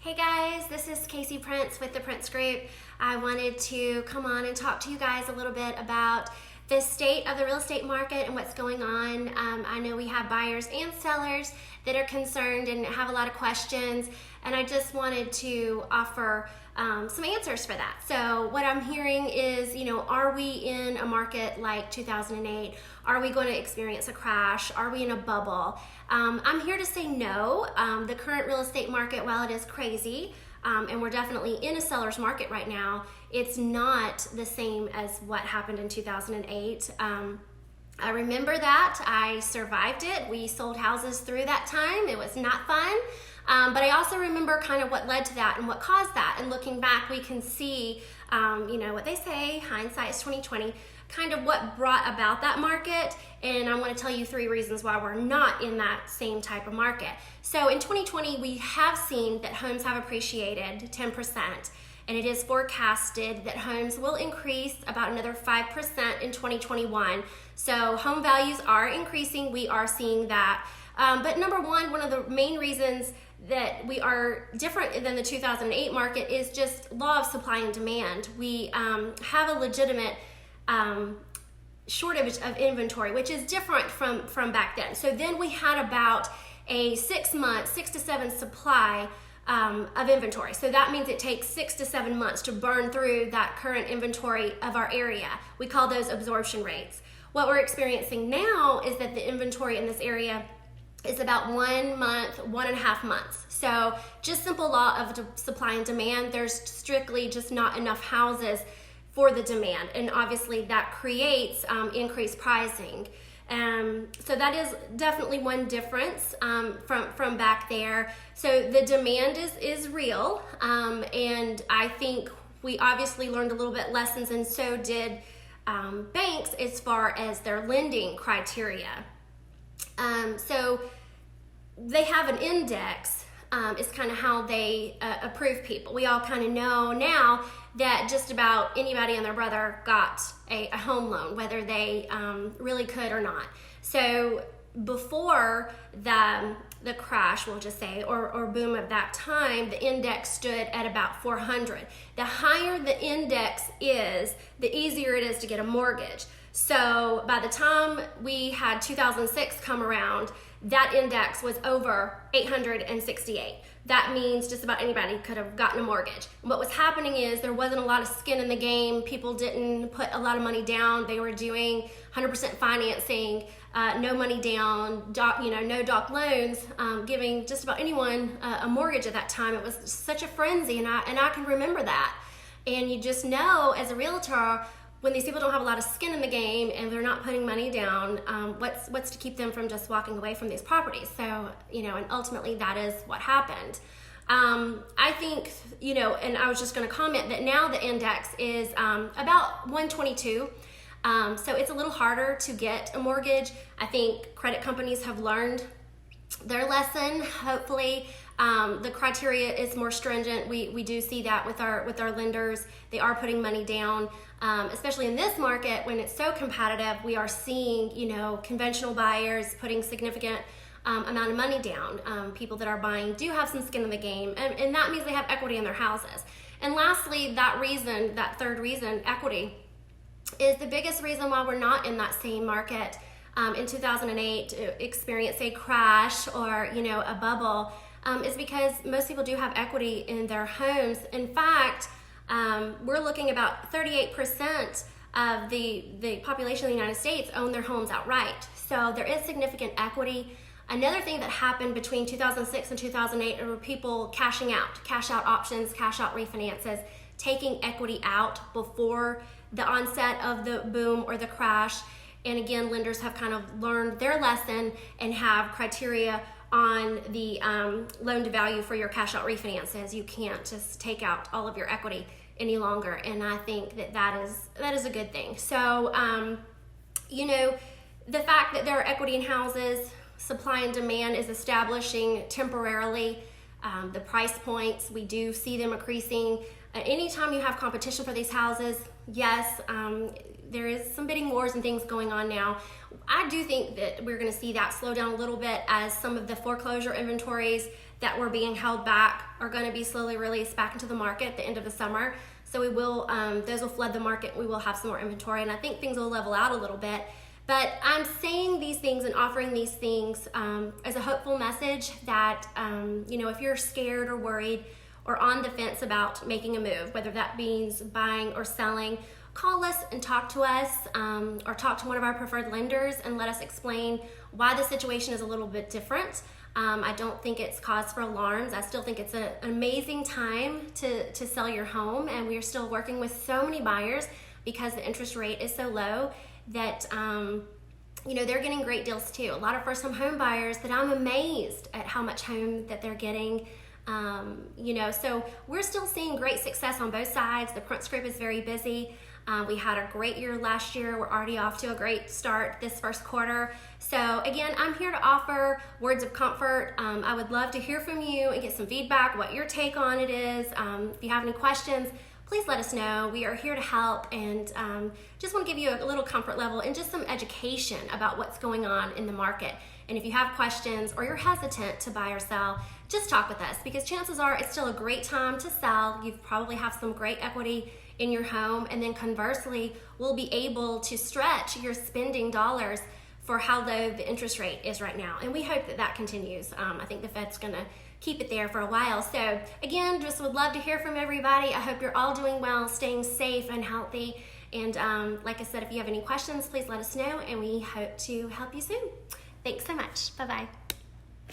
Hey guys, this is Kasey Prince with the Prince Group. I wanted to come on and talk to you guys a little bit about the state of the real estate market and what's going on. I know we have buyers and sellers that are concerned and have a lot of questions, and I just wanted to offer some answers for that. So what I'm hearing is, are we in a market like 2008? Are we going to experience a crash? Are we in a bubble? I'm here to say no. The current real estate market, while it is crazy, and we're definitely in a seller's market right now, it's not the same as what happened in 2008. I remember that. I survived it. We sold houses through that time. It was not fun. But I also remember kind of what led to that and what caused that. And looking back, we can see, what they say, hindsight is 20/20, kind of what brought about that market. And I want to tell you 3 reasons why we're not in that same type of market. So in 2020, we have seen that homes have appreciated 10%. And it is forecasted that homes will increase about another 5% in 2021. So home values are increasing. We are seeing that. But number one of the main reasons that we are different than the 2008 market is just law of supply and demand. We have a legitimate shortage of inventory, which is different from back then. So then we had about a 6 to 7 supply of inventory. So that means it takes 6 to 7 months to burn through that current inventory of our area. We call those absorption rates. What we're experiencing now is that the inventory in this area is about 1 month, 1.5 months. So just simple law of supply and demand, there's strictly just not enough houses for the demand. And obviously that creates increased pricing. So that is definitely one difference from back there. So the demand is real, and I think we obviously learned a little bit lessons, and so did banks as far as their lending criteria. So they have an index, is kind of how they approve people. We all kind of know now that just about anybody and their brother got a home loan, whether they really could or not. So before the crash, we'll just say, or boom of that time, the index stood at about 400. The higher the index is, the easier it is to get a mortgage. So by the time we had 2006 come around, that index was over 868. That means just about anybody could have gotten a mortgage. What was happening is there wasn't a lot of skin in the game. People didn't put a lot of money down. They were doing 100% financing, no money down, no doc loans, giving just about anyone a mortgage at that time. It was such a frenzy, and I can remember that. And you just know, as a realtor, when these people don't have a lot of skin in the game and they're not putting money down, what's to keep them from just walking away from these properties? So, and ultimately that is what happened. I think, and I was just going to comment that now the index is about 122. So it's a little harder to get a mortgage. I think credit companies have learned their lesson. Hopefully, the criteria is more stringent. We do see that with our lenders. They are putting money down, especially in this market when it's so competitive. We are seeing, conventional buyers putting significant amount of money down. People that are buying do have some skin in the game, and that means they have equity in their houses. And lastly, that third reason, equity, is the biggest reason why we're not in that same market in 2008 to experience a crash or a bubble, is because most people do have equity in their homes. In fact, we're looking about 38% of the population of the United States own their homes outright. So there is significant equity. Another thing that happened between 2006 and 2008 were people cash out options, cash out refinances, taking equity out before the onset of the boom or the crash. And again, lenders have kind of learned their lesson and have criteria on the loan to value for your cash out refinances. You can't just take out all of your equity any longer, and I think that is a good thing. So, the fact that there are equity in houses, supply and demand is establishing temporarily. The price points, we do see them increasing. Anytime you have competition for these houses, yes, there is some bidding wars and things going on now. I do think that we're going to see that slow down a little bit as some of the foreclosure inventories that were being held back are going to be slowly released back into the market at the end of the summer. So we will, those will flood the market. We will have some more inventory, and I think things will level out a little bit. But I'm saying these things and offering these things as a hopeful message that, if you're scared or worried or on the fence about making a move, whether that means buying or selling, call us and talk to us, or talk to one of our preferred lenders and let us explain why the situation is a little bit different. I don't think it's cause for alarms. I still think it's an amazing time to sell your home, and we're still working with so many buyers because the interest rate is so low that they're getting great deals too. A lot of first-time home buyers that I'm amazed at how much home that they're getting. So we're still seeing great success on both sides. The Prince Group is very busy. We had a great year last year. We're already off to a great start this first quarter. So again, I'm here to offer words of comfort. I would love to hear from you and get some feedback, what your take on it is. If you have any questions, please let us know. We are here to help, and just want to give you a little comfort level and just some education about what's going on in the market. And if you have questions or you're hesitant to buy or sell, just talk with us, because chances are it's still a great time to sell. You probably have some great equity in your home, and then conversely, we'll be able to stretch your spending dollars for how low the interest rate is right now. And we hope that that continues. I think the Fed's gonna keep it there for a while. So again, just would love to hear from everybody. I hope you're all doing well, staying safe and healthy. And like I said, if you have any questions, please let us know, and we hope to help you soon. Thanks so much. Bye-bye.